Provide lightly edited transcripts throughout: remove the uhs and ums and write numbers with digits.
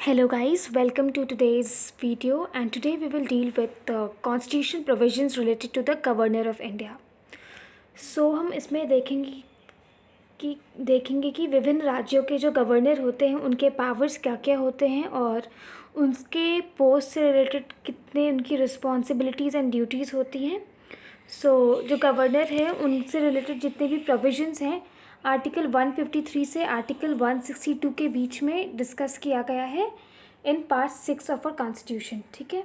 Hello guys, welcome to today's video and today we will deal with the constitutional provisions related to the Governor of India. So हम इसमें देखेंगे कि विभिन्न राज्यों के जो गवर्नर होते हैं उनके पावर्स क्या क्या होते हैं और उनके पोस्ट से रिलेटेड कितने उनकी रिस्पॉन्सिबिलिटीज़ एंड ड्यूटीज़ होती हैं. जो गवर्नर है उनसे रिलेटेड जितने भी प्रोविजंस हैं आर्टिकल 153 से आर्टिकल 162 के बीच में डिस्कस किया गया है in part 6 of our constitution. ठीक है,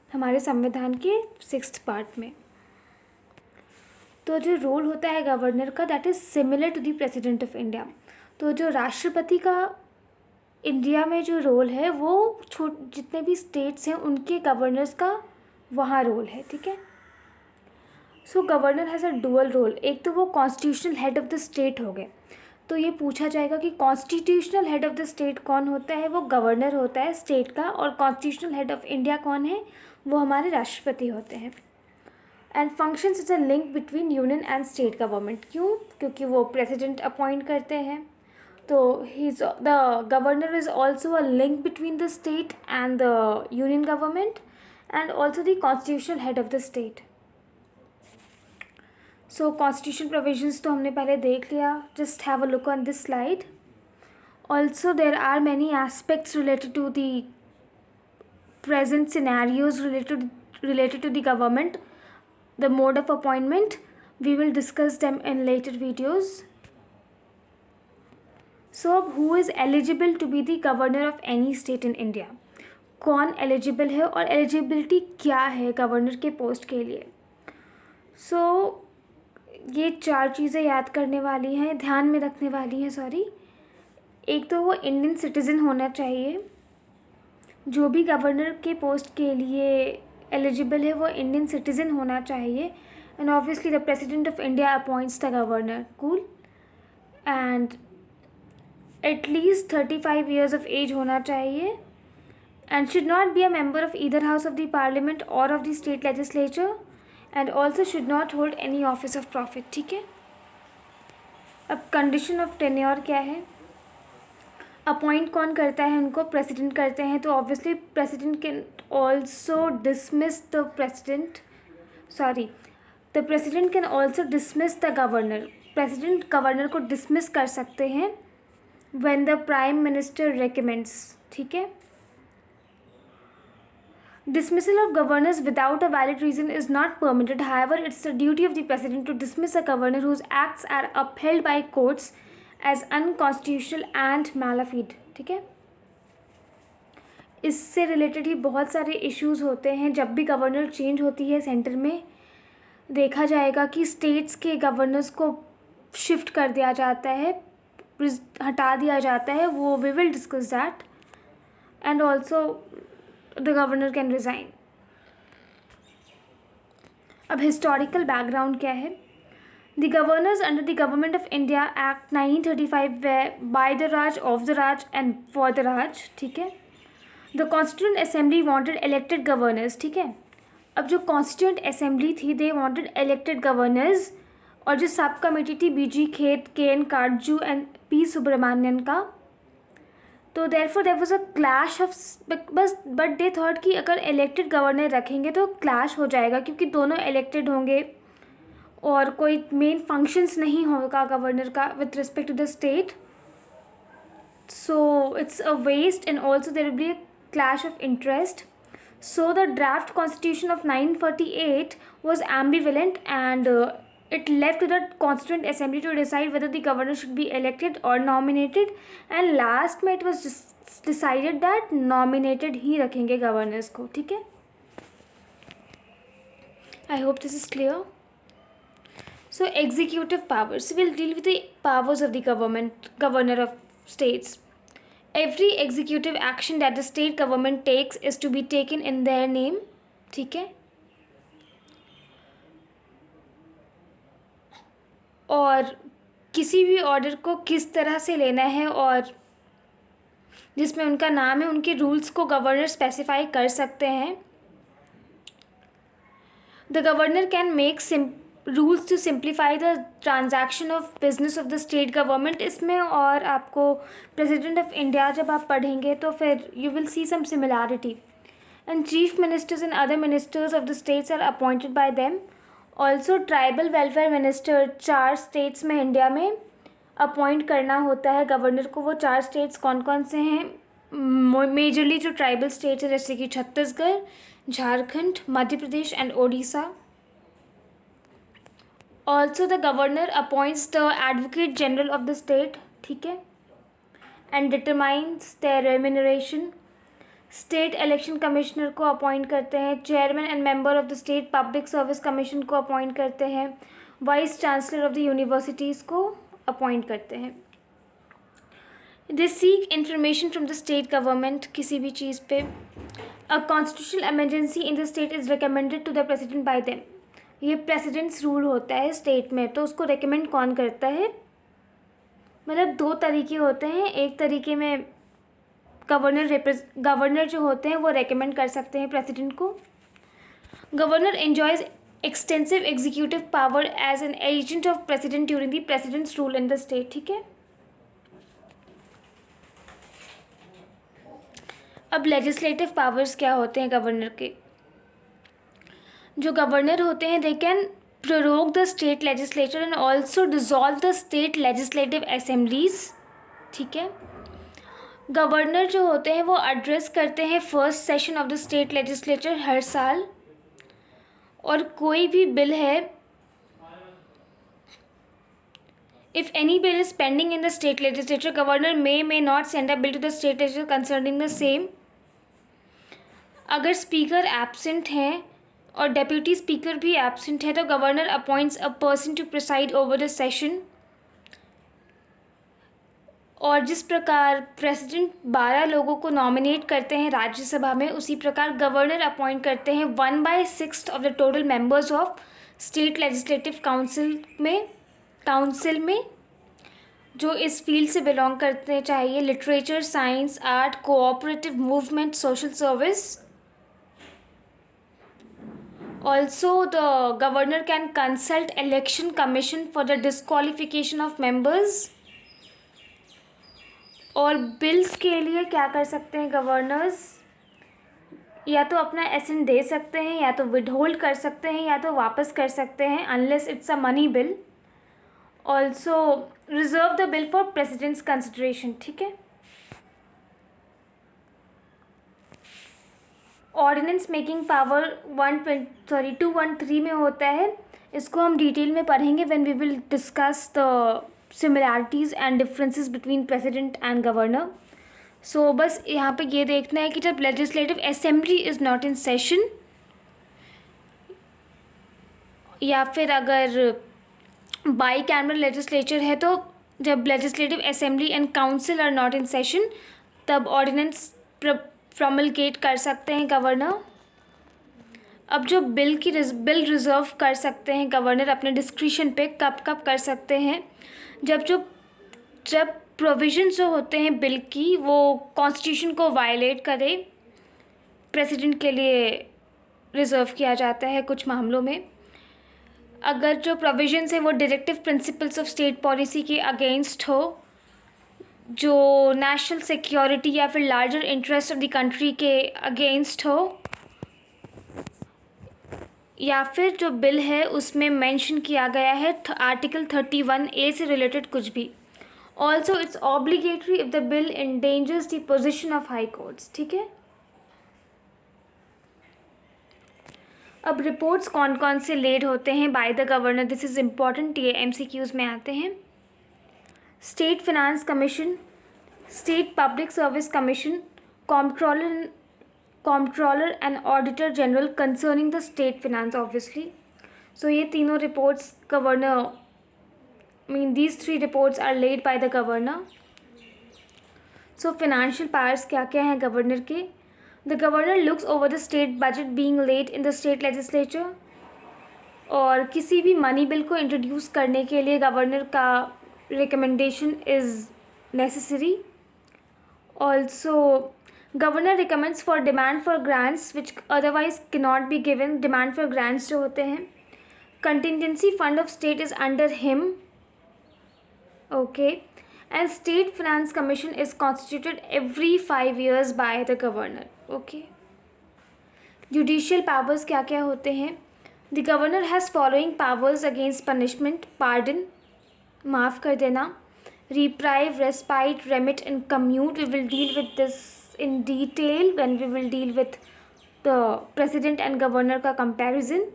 हमारे संविधान के 6th पार्ट में. तो जो रोल होता है गवर्नर का that is similar to the president of India. तो जो राष्ट्रपति का इंडिया में जो रोल है वो जितने भी स्टेट्स हैं उनके गवर्नर्स का वहाँ रोल है. ठीक है, so governor has a dual role. एक तो वो constitutional head of the state हो गए. तो ये पूछा जाएगा कि constitutional head of the state कौन होता है, वो गवर्नर होता है स्टेट का. और कॉन्स्टिट्यूशनल हेड ऑफ इंडिया कौन है, वो हमारे राष्ट्रपति होते हैं. And functions is a link between union and state government. क्यों? क्योंकि वो प्रेसिडेंट अपॉइंट करते हैं. तो the governor is also a link between the state and the union government and also the constitutional head of the state. So constitution provisions तो हमने पहले देख लिया. Just have a look on this slide. Also there are many aspects related to the present scenarios related to the government, the mode of appointment. We will discuss them in later videos. So who is eligible to be the governor of any state in India? कौन eligible है और eligibility क्या है governor के post के लिए. ये 4 चीज़ें याद करने वाली हैं, ध्यान में रखने वाली हैं. एक तो वो इंडियन सिटीज़न होना चाहिए. जो भी गवर्नर के पोस्ट के लिए एलिजिबल है वो इंडियन सिटीज़न होना चाहिए. And obviously the president of India appoints the governor. Cool. And at least 35 years of age होना चाहिए. And should not be a member of either house of the parliament और of the state legislature. And also should not hold any office of profit. ठीक है, अब condition of tenure क्या है. Appoint कौन करता है उनको, प्रेसिडेंट करते हैं. तो obviously president can also dismiss the president can also dismiss the governor. President governor को डिसमिस कर सकते हैं when the prime minister recommends. ठीक है, dismissal of governors without a valid reason is not permitted. However, it's the duty of the president to dismiss a governor whose acts are upheld by courts as unconstitutional and malafide. ठीक है, इससे related ही बहुत सारे issues होते हैं. जब भी governor change होती है सेंटर में देखा जाएगा कि स्टेट्स के गवर्नर्स को शिफ्ट कर दिया जाता है, हटा दिया जाता है. वो we will discuss that. And also the governor can resign. अब historical background क्या है. The governors under the Government of India Act 1935 were by the Raj, of the Raj and for the Raj. ठीक है, the Constituent Assembly wanted elected governors. ठीक है, अब जो Constituent Assembly थी they wanted elected governors. और जो sub committee थी BG खेत, KN Katju and P Subramanian का. तो therefore there was a clash of but they thought कि अगर इलेक्टेड गवर्नर रखेंगे तो क्लैश हो जाएगा क्योंकि दोनों इलेक्टेड होंगे और कोई मेन फंक्शंस नहीं होगा गवर्नर का with respect to the state. So it's a waste and also there will be a clash of interest. So the draft constitution of 1948 was ambivalent and it left to the Constituent Assembly to decide whether the governor should be elected or nominated. And last में it was just decided that nominated ही रखेंगे governors को. ठीक है, I hope this is clear. So executive powers. We'll deal with the powers of the governor of states. Every executive action that the state government takes is to be taken in their name. ठीक है, और किसी भी order को किस तरह से लेना है और जिसमें उनका नाम है उनके रूल्स को गवर्नर स्पेसिफाई कर सकते हैं. The governor can make rules to simplify the transaction of business of the state government इसमें, और आपको प्रेसिडेंट ऑफ इंडिया जब आप पढ़ेंगे तो फिर you will see some similarity. And chief ministers and other ministers of the states are appointed by them. Also tribal welfare minister 4 states में India में अपॉइंट करना होता है गवर्नर को. वो 4 स्टेट्स कौन कौन से हैं? मेजरली जो ट्राइबल स्टेट्स हैं जैसे कि Chhattisgarh, Jharkhand, Madhya Pradesh and Odisha. Also the governor appoints the advocate general of the state, ठीक है, and determines their remuneration. State election commissioner को अपॉइंट करते हैं. Chairman and member of the state public service commission को अपॉइंट करते हैं. Vice chancellor of the universities को appoint करते हैं. They seek information from the state government किसी भी चीज़ पे. A constitutional emergency in the state is recommended to the president by them. ये प्रेसिडेंट्स रूल होता है स्टेट में, तो उसको रिकमेंड कौन करता है? मतलब 2 तरीके होते हैं. एक तरीके में गवर्नर जो होते हैं वो रेकमेंड कर सकते हैं प्रेसिडेंट को. Governor enjoys extensive executive power as an agent of president during the president's rule in the state, ठीक है. अब लेजिस्लेटिव पावर्स क्या होते हैं गवर्नर के? जो गवर्नर होते हैं they can prorogue the state legislature and also dissolve the state legislative assemblies, ठीक है. गवर्नर जो होते हैं वो एड्रेस करते हैं first session of the state legislature हर साल. और कोई भी बिल है, if any bill is pending in the state legislature governor may not send a bill to the state legislature concerning the same. अगर स्पीकर एब्सेंट हैं और deputy speaker भी एब्सेंट है तो governor appoints a person to preside over the session. और जिस प्रकार प्रेसिडेंट 12 लोगों को नॉमिनेट करते हैं राज्यसभा में, उसी प्रकार गवर्नर अपॉइंट करते हैं 1/6 of the total members of state legislative council में जो इस फील्ड से बिलोंग करते चाहिए. Literature, science, art, cooperative movement, social service. Also the governor can consult election commission for the disqualification of members. और bills के लिए क्या कर सकते हैं गवर्नर्स? या तो अपना एसेंट दे सकते हैं, या तो विदहोल्ड कर सकते हैं, या तो वापस कर सकते हैं unless it's a money bill. Also reserve the bill for president's consideration, ठीक है. ऑर्डिनेंस मेकिंग पावर 213 में होता है. इसको हम डिटेल में पढ़ेंगे when we will discuss the similarities and differences between president and governor. So बस यहाँ पे ये देखना है कि जब legislative assembly is not in session, या फिर अगर bicameral legislature है तो जब legislative assembly and council are not in session तब ordinance promulgate कर सकते हैं गवर्नर. अब जो बिल रिजर्व कर सकते हैं गवर्नर अपने डिस्क्रिशन पे, कब कब कर सकते हैं? जब प्रोविजंस जो होते हैं बिल की वो कॉन्स्टिट्यूशन को वायलेट करे, प्रेसिडेंट के लिए रिजर्व किया जाता है कुछ मामलों में. अगर जो प्रोविजंस हैं वो directive principles of state policy के अगेंस्ट हो, जो नेशनल सिक्योरिटी या फिर larger interest of the country के अगेंस्ट हो, या फिर जो बिल है उसमें मेंशन किया गया है आर्टिकल 31A से रिलेटेड कुछ भी. Also it's obligatory if the bill endangers the position of high courts, ठीक है. अब रिपोर्ट्स कौन कौन से लेड होते हैं by the governor, this is important, ये MCQs में आते हैं. State finance commission, state public service commission, comptroller and auditor general concerning the state finance obviously. So ये तीनों reports these 3 reports are laid by the governor. So financial powers क्या क्या हैं governor के? The governor looks over the state budget being laid in the state legislature. और किसी भी money bill को इंट्रोड्यूस करने के लिए गवर्नर का recommendation is necessary. Also governor recommends for demand for grants which otherwise can not be given. Demand for grants जो होते हैं contingency fund of state is under him. Okay. And state finance commission is constituted every 5 years by the governor. Okay. Judicial powers क्या क्या होते हैं? The governor has following powers against punishment, pardon, माफ़ कर देना, reprieve, respite, remit and commute. We will deal with this in detail when we will deal with the president and governor का comparison.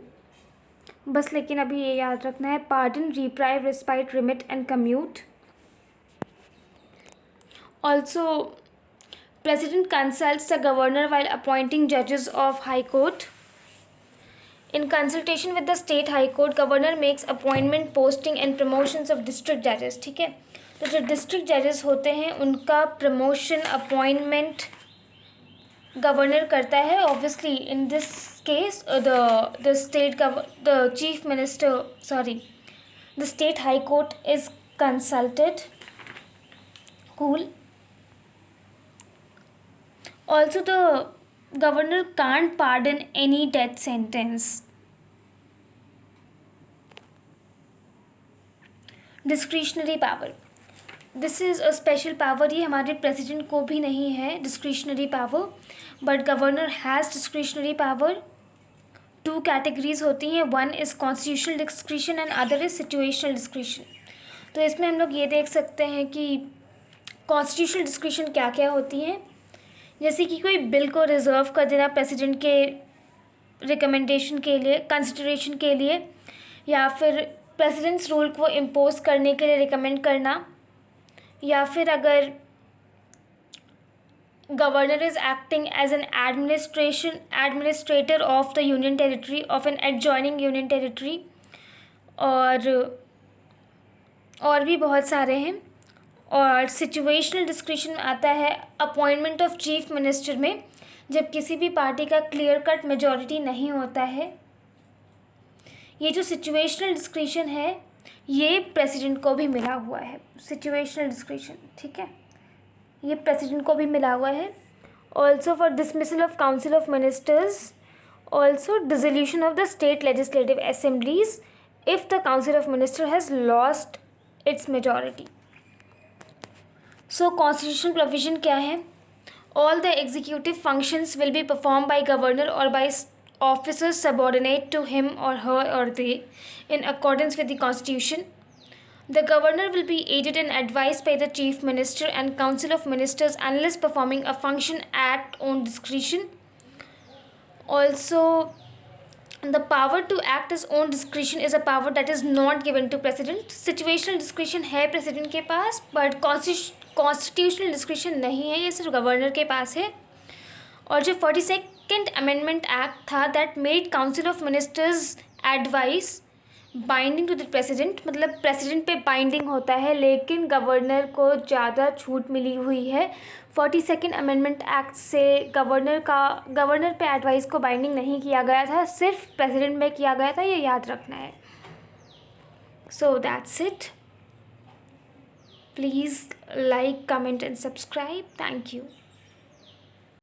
बस लेकिन अभी ये याद रखना है, pardon, reprieve, respite, remit and commute. Also, president consults the governor while appointing judges of high court. In consultation with the state high court, governor makes appointment, posting and promotions of district judges. ठीक है, तो जो district judges होते हैं उनका promotion, appointment governor करता है. Obviously in this case the chief minister, the state high court is consulted. Cool. Also, the governor can't pardon any death sentence. Discretionary power. This is a special power. ये हमारे president को भी नहीं है discretionary power, but governor has discretionary power. 2 categories होती हैं. One is constitutional discretion and other is situational discretion. तो इसमें हम लोग ये देख सकते हैं कि constitutional discretion क्या क्या होती हैं. जैसे कि कोई बिल को रिज़र्व कर देना प्रेसिडेंट के रिकमेंडेशन के लिए, कंसिडरेशन के लिए, या फिर प्रेसिडेंट्स रूल को इम्पोज करने के लिए रिकमेंड करना, या फिर अगर governor is acting as an administrator of the union territory of an adjoining union territory, और भी बहुत सारे हैं. और सिचुएशनल डिस्क्रिशन आता है अपॉइंटमेंट ऑफ चीफ मिनिस्टर में, जब किसी भी पार्टी का क्लियर कट मेजॉरिटी नहीं होता है. ये जो सिचुएशनल डिस्क्रिशन है ये प्रेसिडेंट को भी मिला हुआ है. सिचुएशनल डिस्क्रिशन, ठीक है, ये प्रेसिडेंट को भी मिला हुआ है. Also for dismissal of council of ministers, also dissolution of the state legislative assemblies if the council of minister has lost its majority. So constitutional provision क्या है? All the executive functions will be perform by governor और by officers subordinate to him और her और they in accordance with the constitution. The governor will be aided and advised by the chief minister and council of ministers unless performing a function at own discretion. Also the power to act as own discretion is a power that is not given to president. situational discretion है president के पास, but constitutional discretion नहीं है, ये सिर्फ governor के पास है. और जो 42nd अमेंडमेंट एक्ट था that made council of ministers advice binding to the president, मतलब प्रेसिडेंट पे बाइंडिंग होता है लेकिन गवर्नर को ज़्यादा छूट मिली हुई है. 42nd अमेंडमेंट एक्ट से गवर्नर पे एडवाइस को बाइंडिंग नहीं किया गया था, सिर्फ प्रेसिडेंट में किया गया था, ये याद रखना है. So that's it. Please like, comment and subscribe. Thank you.